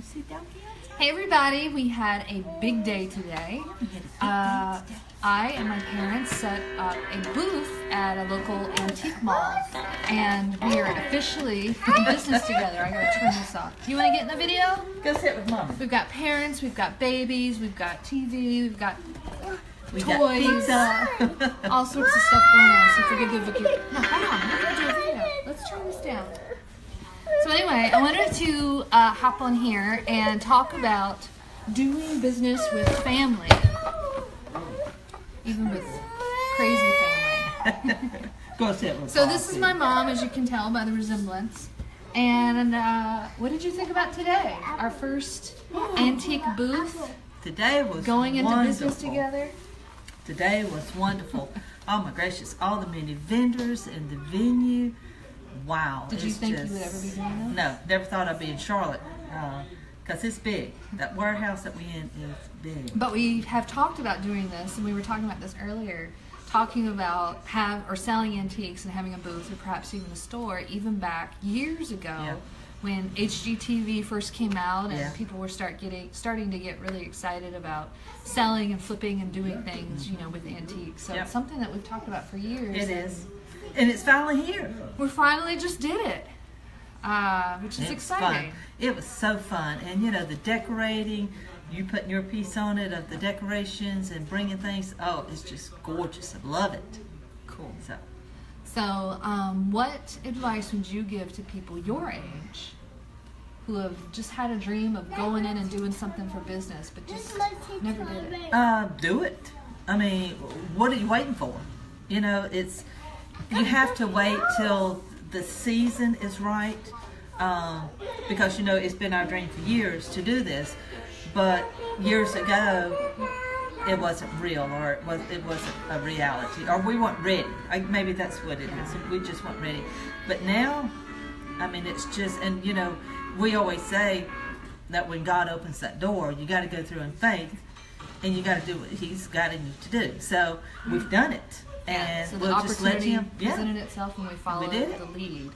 Sit down, Hey everybody, we had a big day today. I and my parents set up a booth at a local antique mall, and we are officially in business together. I gotta turn this off. You wanna get in the video? Go sit with Mama. We've got parents, we've got babies, we've got TV, we've got We toys, got pizza. all sorts of stuff going on. So forgive the video. No, hold on, we're gonna do a video. Let's turn this down. So anyway, I wanted to hop on here and talk about doing business with family, even with crazy family. Go sit with So this is my mom, as you can tell by the resemblance. And what did you think about today? Our first antique booth, Today was going into wonderful. business together. Today was wonderful. Oh my gracious, all the many vendors in the venue. Wow. Did you it's think just, you would ever be doing this? No, never thought I'd be in Charlotte. Because it's big. That warehouse that we're in is big. But we have talked about doing this, and we were talking about this earlier, talking about selling antiques and having a booth, or perhaps even a store, even back years ago. Yeah. When HGTV first came out, and Yeah. people were starting to get really excited about selling and flipping and doing things, with antiques. So Yep. it's something that we've talked about for years. It is. And it's finally here. We finally just did it, which is It's exciting. fun. It was so fun. And the decorating, you putting your piece on it of the decorations and bringing things. Oh, it's just gorgeous. I love it. Cool. So, What advice would you give to people your age who have just had a dream of going in and doing something for business, but just never did it? do it. I mean, what are you waiting for? You have to wait till the season is right, because it's been our dream for years to do this, but years ago it wasn't real, or it wasn't a reality, or we weren't ready. Maybe that's what it is. We just weren't ready. But now, I mean, it's just, and we always say that when God opens that door, you got to go through in faith, and you got to do what He's guiding you to do. So we've done it. And so the we'll just let opportunity Him presented itself, and we followed did it. the lead.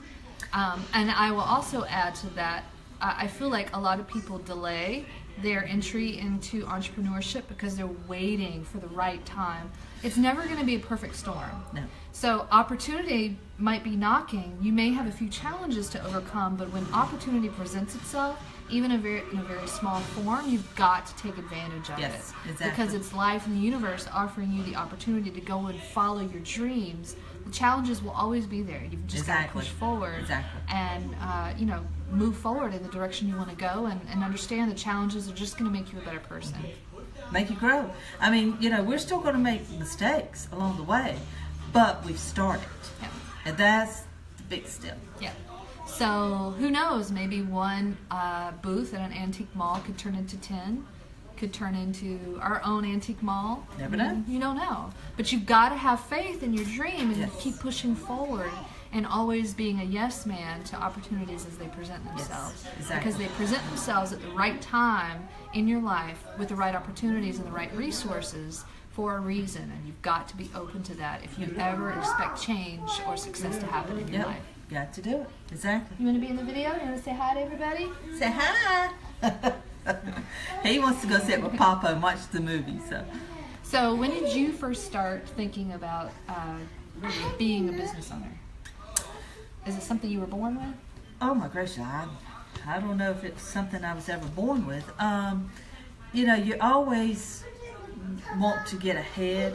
And I will also add to that, I feel like a lot of people delay their entry into entrepreneurship because they're waiting for the right time. It's never going to be a perfect storm. No. So opportunity might be knocking. You may have a few challenges to overcome, but when opportunity presents itself, even in a very small form, you've got to take advantage of Yes, it. exactly. Because it's life and the universe offering you the opportunity to go and follow your dreams. The challenges will always be there. You've just got to Exactly. push forward Exactly. and move forward in the direction you want to go, and understand the challenges are just going to make you a better person. Make you grow. I mean, we're still going to make mistakes along the way, but we've started. Yeah. And that's the big step. Yeah. So who knows? Maybe one booth at an antique mall could turn into 10, could turn into our own antique mall. Never know. You don't know. But you've got to have faith in your dream and Yes. keep pushing forward, and always being a yes man to opportunities as they present themselves. exactly. Because they present themselves at the right time in your life with the right opportunities and the right resources for a reason, and you've got to be open to that if you ever expect change or success to happen in your Yep. life. Got to do it. Exactly. You want to be in the video? You want to say hi to everybody? Say hi. He wants to go sit with Papa and watch the movie. So when did you first start thinking about being a business owner? Is it something you were born with? Oh my gracious, I don't know if it's something I was ever born with. You always want to get ahead,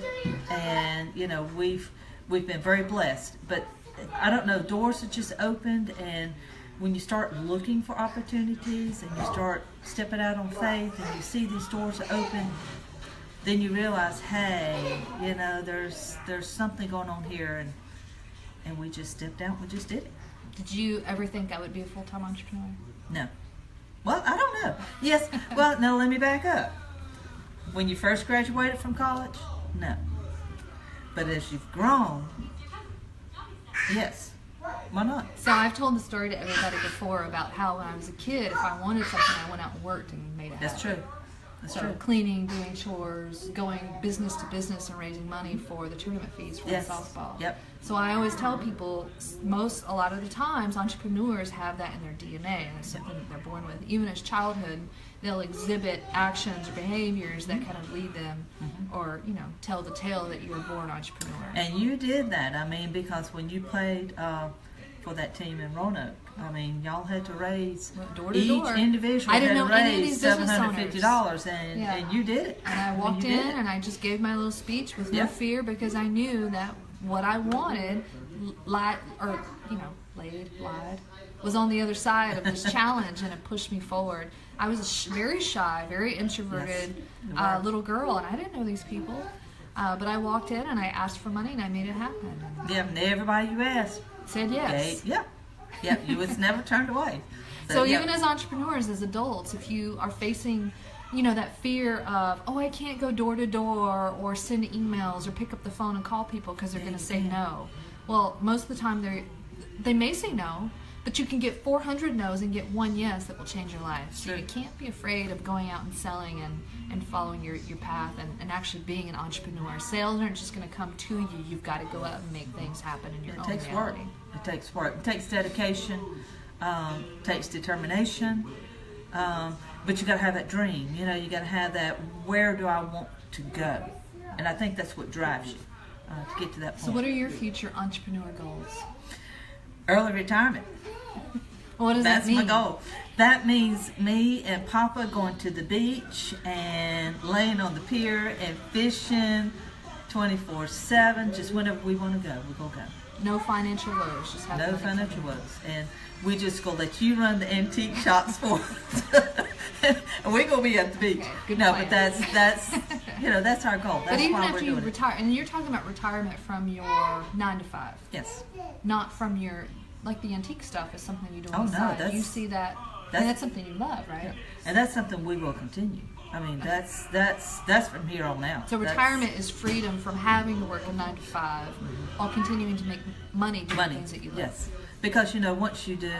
and we've been very blessed. But I don't know, doors have just opened, and when you start looking for opportunities and you start stepping out on faith, and you see these doors open, then you realize, hey, there's something going on here, and we just stepped out. We just did it. Did you ever think I would be a full-time entrepreneur? No. Well, I don't know. Yes. Well, no, let me back up. When you first graduated from college, no. But as you've grown, yes. Why not? So I've told the story to everybody before about how when I was a kid, if I wanted something, I went out and worked and made it happen. That's true. That's so true. cleaning, doing chores, going business to business and raising money for the tournament fees for Yes. the softball. Yep. So I always tell people, a lot of the times, entrepreneurs have that in their DNA, and it's something that they're born with. Even as childhood, they'll exhibit actions or behaviors that kind of lead them, or tell the tale that you were born entrepreneur. And you did that. I mean, because when you played for that team in Roanoke, I mean, y'all had to raise Door to each door. individual I didn't had to know any of raise these business $750, and Yeah. and you did it. And I mean, walked you did in it. and I just gave my little speech with no Yeah. fear, because I knew that what I wanted, lied, was on the other side of this challenge, and it pushed me forward. I was a very shy, very introverted Yes. little girl, and I didn't know these people. But I walked in and I asked for money and I made it happen. Yeah, and everybody you asked, Said yes. yeah, you was never turned away. So yeah. even as entrepreneurs, as adults, if you are facing, that fear of, oh, I can't go door to door or send emails or pick up the phone and call people because they're going to say no. Well, most of the time they may say no, but you can get 400 no's and get one yes that will change your life. So Sure. you can't be afraid of going out and selling and following your path and actually being an entrepreneur. Sales aren't just going to come to you. You've got to go out and make things happen in your It own takes reality. work. It takes work. It takes dedication. Takes determination. But you got to have that dream. You got to have that. Where do I want to go? And I think that's what drives you to get to that point. So what are your future entrepreneur goals? Early retirement. What does That's that mean? my goal. That means me and Papa going to the beach and laying on the pier and fishing 24/7. Just whenever we want to go, we're going to go. No financial woes. Just have No money coming financial in. woes. And we just going to let you run the antique shops for us. And we're going to be at the beach. Okay, good No, plan. but that's that's our goal. That's But even why we're after you doing it. retire, and you're talking about retirement from your 9 to 5, Yes. not from your, like the antique stuff is something you do Oh, on the no, side. that's- You see that, that's- and that's something you love, right? And that's something we will continue. I mean, that's from here on out. So That's- retirement is freedom from having to work a 9 to 5 while continuing to make money doing money. things that you love. Yes, because once you do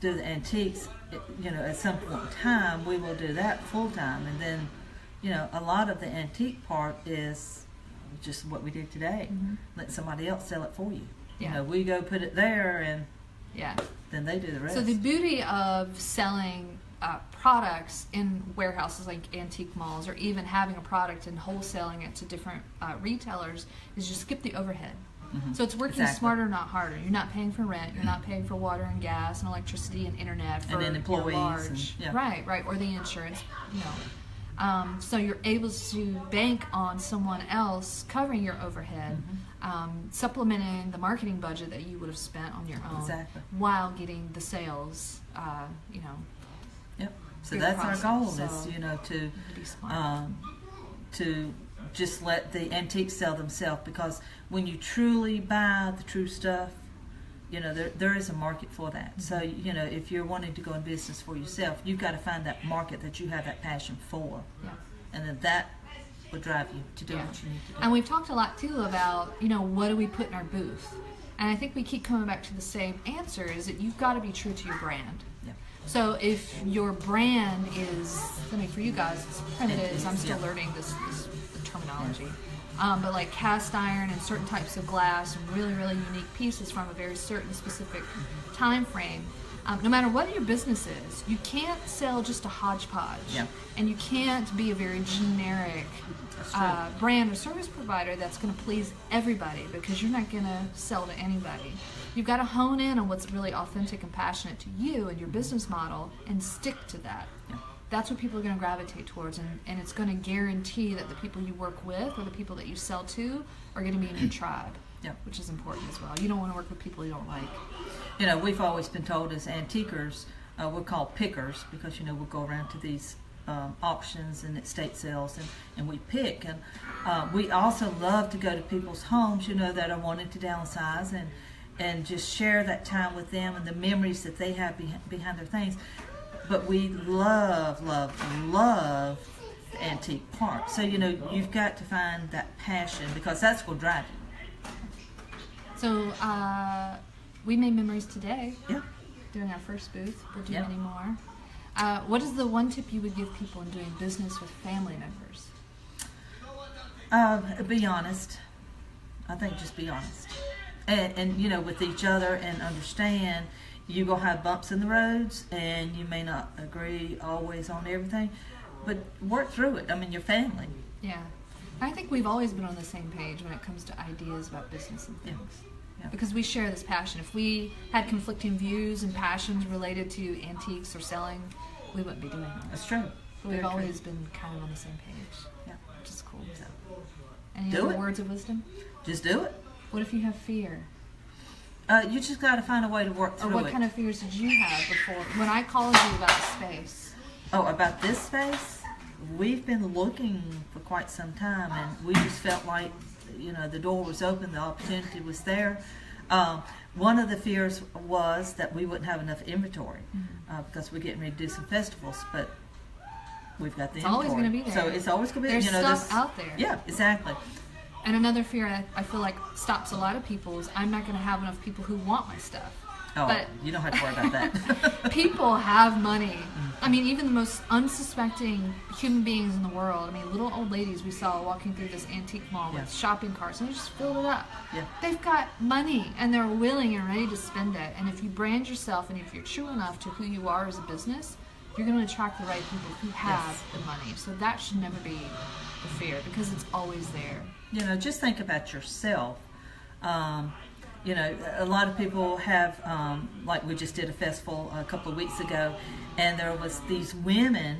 the antiques, at some point in time we will do that full time, and then a lot of the antique part is just what we did today. Let somebody else sell it for you. Yeah. We go put it there, and Yeah. then they do the rest. So the beauty of selling products in warehouses like antique malls, or even having a product and wholesaling it to different retailers, is you skip the overhead. So it's working Exactly. smarter, not harder. You're not paying for rent. You're not paying for water and gas and electricity and internet for And then your employees large, and- yeah. right, or the insurance. So you're able to bank on someone else covering your overhead, supplementing the marketing budget that you would have spent on your own, Exactly. while getting the sales. Yep. So through the that's our goal process. is So- to Be smart. to just let the antiques sell themselves, because when you truly buy the true stuff, there is a market for that. So if you're wanting to go in business for yourself, you've got to find that market that you have that passion for, Yeah. and then that will drive you to do Yeah. what you need to do. And we've talked a lot too about, what do we put in our booth? And I think we keep coming back to the same answer, is that you've got to be true to your brand. Yeah. So if your brand is, for you guys, it's primitives. I'm still Yeah. learning this terminology. But like cast iron and certain types of glass and really, really unique pieces from a very certain specific time frame. No matter what your business is, you can't sell just a hodgepodge. Yeah. And you can't be a very generic brand or service provider that's going to please everybody, because you're not going to sell to anybody. You've got to hone in on what's really authentic and passionate to you and your business model and stick to that. Yeah. That's what people are going to gravitate towards, and it's going to guarantee that the people you work with or the people that you sell to are going to be in your tribe, Yeah. which is important as well. You don't want to work with people you don't like. We've always been told as antiquers, we're called pickers, because we'll go around to these auctions and estate sales, and we pick, and we also love to go to people's homes that are wanting to downsize, and just share that time with them and the memories that they have behind their things. But we love the antique part. So you've got to find that passion, because that's what will drive you. So we made memories today Yeah. doing our first booth. We'll do Yeah. many more. What is the one tip you would give people in doing business with family members? Be honest. I think just be honest. And you know, with each other, and understand you're going to have bumps in the roads, and you may not agree always on everything, but work through it. I mean, your family. Yeah. I think we've always been on the same page when it comes to ideas about business and things. Yeah. Because we share this passion. If we had conflicting views and passions related to antiques or selling, we wouldn't be doing it. That's true. But we've always been kind of on the same page. Yeah. Which is cool. So, Any do other it. words of wisdom? Just do it. What if you have fear? You just got to find a way to work through Or what it. kind of fears did you have before? When I called you about the space. Oh, about this space? We've been looking for quite some time, and we just felt like, you know, the door was open, the opportunity was there. One of the fears was that we wouldn't have enough inventory because we're getting ready to do some festivals, but we've got the inventory. It's always going to be there. So it's always going to be there. There's stuff out there. Yeah, exactly. And another fear I feel like stops a lot of people is I'm not going to have enough people who want my stuff. Oh, but you don't have to worry about that. people have money. I mean, even the most unsuspecting human beings in the world. I mean, little old ladies we saw walking through this antique mall with shopping carts, and they just filled it up. Yeah. They've got money, and they're willing and ready to spend it. And if you brand yourself, and if you're true enough to who you are as a business, you're going to attract the right people who have the money. So that should never be the fear, because it's always there. You know, just think about yourself. You know, a lot of people have, like we just did a festival a couple of weeks ago, and there was these women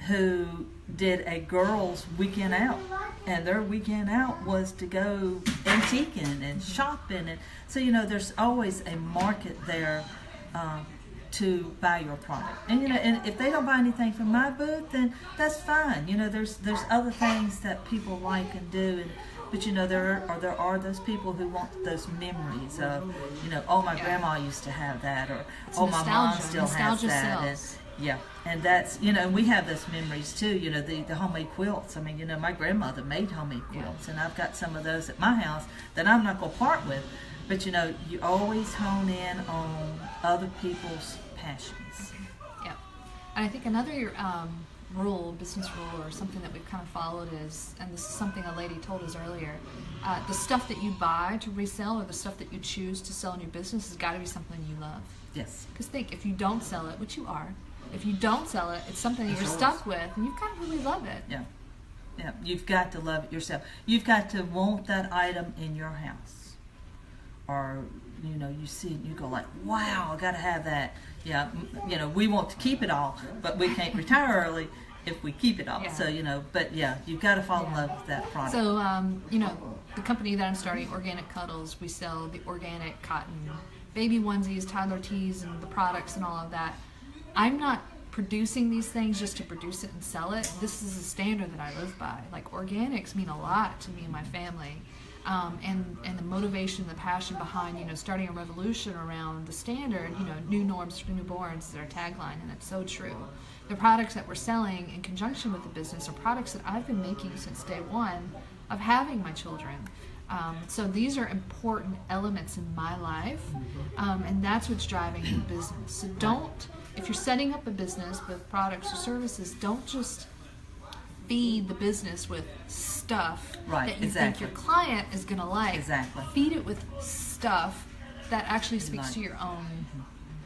who did a girls' weekend out, and their weekend out was to go antiquing and shopping, and so you know, there's always a market there to buy your product. And you know, and if they don't buy anything from my booth, then that's fine. You know, there's other things that people like and do, and but you know, there are those people who want those memories of, you know, oh, my grandma used to have that, or It's oh, my mom still nostalgia has that. sells. And that's, you know, and we have those memories too, you know, the homemade quilts. I mean, you know, my grandmother made homemade quilts, and I've got some of those at my house that I'm not going to part with. But you know, you always hone in on other people's passions. Yeah. And I think another business rule, or something that we've kind of followed is, and this is something a lady told us earlier, the stuff that you buy to resell, or the stuff that you choose to sell in your business, has got to be something you love. Yes. Because think, if you don't sell it, which you are, if you don't sell it, it's something that you're stuck with, and you've got to really love it. Yeah. Yeah. You've got to love it yourself. You've got to want that item in your house. Or, you know, you see it and you go like, wow, I got to have that. Yeah, you know, we want to keep it all, but we can't retire early if we keep it all. Yeah. So, you know, but yeah, you've got to fall in love with that product. So, you know, the company that I'm starting, Organic Cuddles, we sell the organic cotton baby onesies, toddler tees, and the products and all of that. I'm not producing these things just to produce it and sell it. This is a standard that I live by. Like, organics mean a lot to me and my family. And the motivation, the passion behind, you know, starting a revolution around the standard, you know, new norms for newborns is our tagline, and it's so true. The products that we're selling in conjunction with the business are products that I've been making since day one of having my children. So these are important elements in my life, and that's what's driving the business. So don't, if you're setting up a business with products or services, don't just feed the business with stuff that you think your client is going to like. Exactly. Feed it with stuff that actually speaks to your own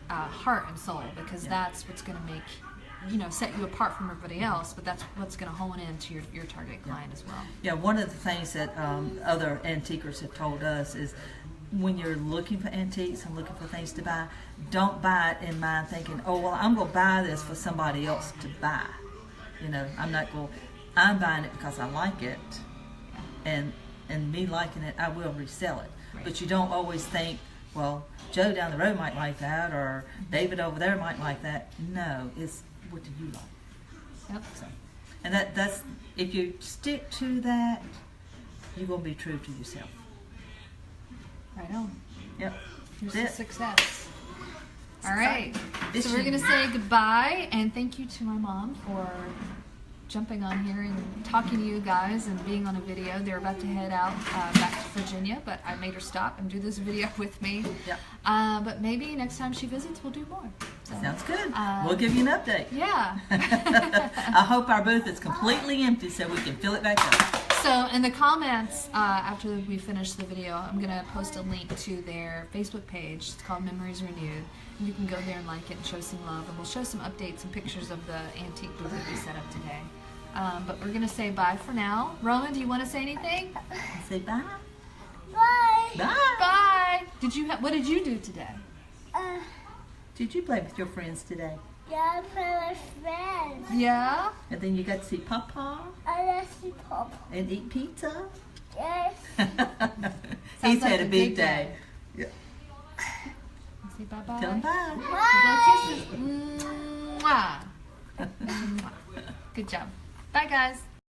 heart and soul, because that's what's going to make, you know, set you apart from everybody else, but that's what's going to hone into your target client as well. Yeah, one of the things that other antiquers have told us is, when you're looking for antiques and looking for things to buy, don't buy it in mind thinking, oh, well, I'm going to buy this for somebody else to buy. You know, I'm buying it because I like it, and me liking it, I will resell it. Right. But you don't always think, well, Joe down the road might like that, or David over there might like that. No, it's what do you like? Yep. So, and that's, if you stick to that, you're going to be true to yourself. Right on. Yep. Here's the success. All right. So we're going to say goodbye, and thank you to my mom for jumping on here and talking to you guys and being on a video. They're about to head out back to Virginia, but I made her stop and do this video with me. Yep. But maybe next time she visits, we'll do more. So, sounds good. We'll give you an update. Yeah. I hope our booth is completely empty so we can fill it back up. So in the comments after we finish the video, I'm going to post a link to their Facebook page. It's called Memories Renewed. And you can go there and like it and show some love. And we'll show some updates and pictures of the antique booth that we set up today. But we're going to say bye for now. Roman, do you want to say anything? Say bye. Bye. Bye. Bye. What did you do today? Did you play with your friends today? Yeah, I play with friends. Yeah? And then you got to see Papa I like to pop. and eat pizza? Yes. He's like had a a big big day. day. Say bye-bye. Tell him bye. Bye. Kisses. Mwah. Mwah. Good job. Bye, guys.